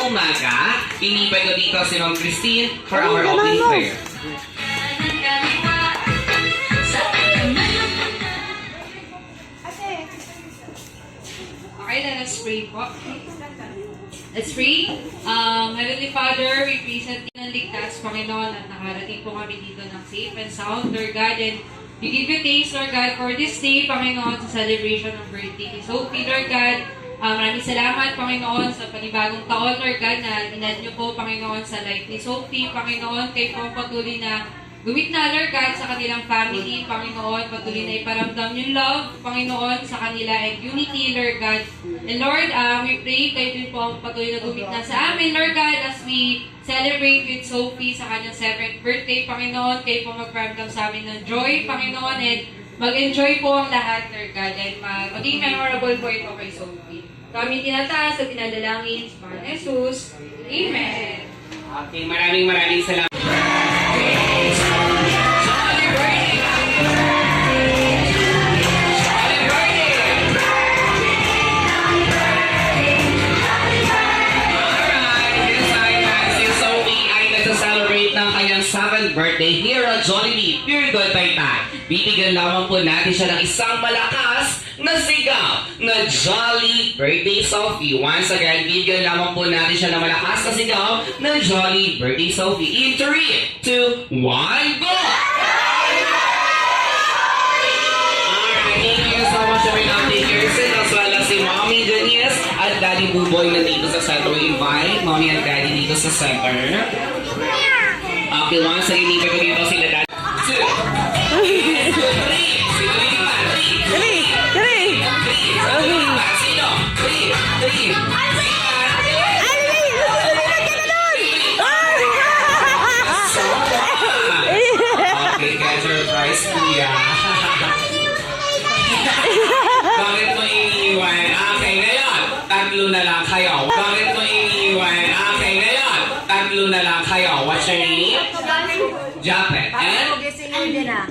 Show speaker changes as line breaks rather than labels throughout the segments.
umaga. Inipay ko dito si Ma'am Christine for our opening prayer.
Okay, let us pray po. Let's pray. Heavenly Father, we present ng ligtas, Panginoon, at nakarating po kami dito ng safe and sound, Lord God, and we give you thanks, Lord God, for this day, Panginoon, sa celebration ng birthday ni Sophie, Lord God. Maraming salamat, Panginoon, sa panibagong taon, Lord God, na inad niyo po, Panginoon, sa life ni Sophie, Panginoon, kayo po patuloy na gumit na, Lord God, sa kanilang family, Panginoon, patuloy na iparamdam yung love, Panginoon, sa kanila and unity, Lord God. And Lord, we pray, kayo din po ang patuloy na gumit na sa amin, Lord God, as we celebrate with Sophie sa kanyang 7th birthday, Panginoon, kayo po magparamdam sa amin ng joy, Panginoon, and mag-enjoy po ang lahat, Lord God, and maging memorable po ito kay Sophie. Kami tinataas at tinadalangin sa Panginoon Jesus. Amen.
Okay, maraming salamat. Birthday here at Jollibee, Pure Gold Taytay. Bibigyan lamang po natin siya ng isang malakas na sigaw na Jolly Birthday Sophie. Once again, bibigyan lamang po natin siya ng malakas na sigaw na Jolly Birthday Sophie. In 3, 2, 1, go! Alright, thank you so much for Ate Kirsten as well as si Mommy Janice at Daddy Buboy na dito sa center. We invite Mommy and Daddy dito sa center. Okay, once again, ibig ko dito sila dad. 2, 3, 3. Okay, get your prize, kuya. Bakit mo iniiwan? Okay, ngayon, tatlo na lang kayo. Bakit mo iniiwan? Okay, ngayon, tatlo na lang kayo. What's your name? Japet. And?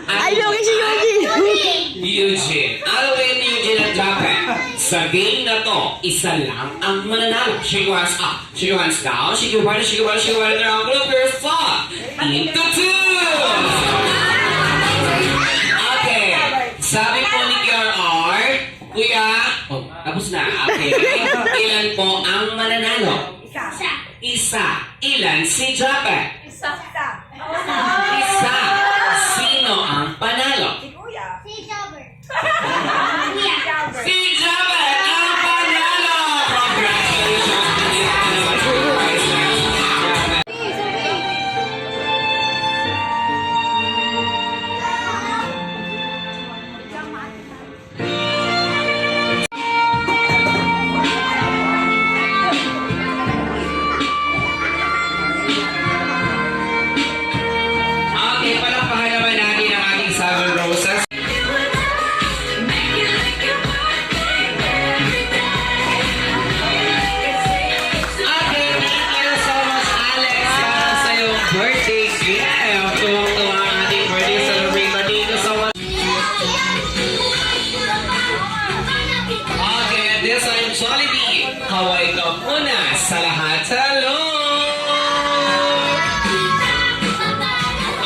Ayun, si Eugene.
Eugene. Alvin, Eugene at Japet. Sa game na to, isa lang ang mananalo. Shake your hands up. Shake your hands down. Shake your body, shake your body, shake your body. Now, group your thought. Into 2. Okay. Sabi po ni KRR, Kuya, oh, tapos na. Okay. Ilan po ang mananalo? Isa. Ilan si Japet? Isa. Sino ang panalo?
Si Jobber.
Si Japet ang panalo! Congratulations! Okay, palakpakan naman natin ang ating Seven Roses. Okay, thank you so much, Alex, para sa iyong birthday gift. Tuwang-tuwa ang ating birthday celebrator. Thank you so much. Okay, at this time, Jollibee. Kaway ka muna sa lahat. Hello!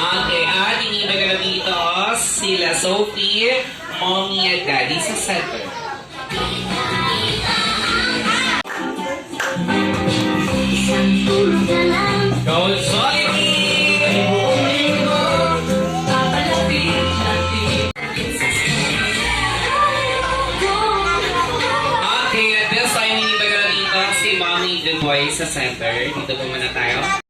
Okay, at inibigay dito sila Sophie, Mommy at Daddy sa center. Go Jollibee! Okay, at this time, inibigay dito si Mommy the Boy sa center. Dito po muna tayo.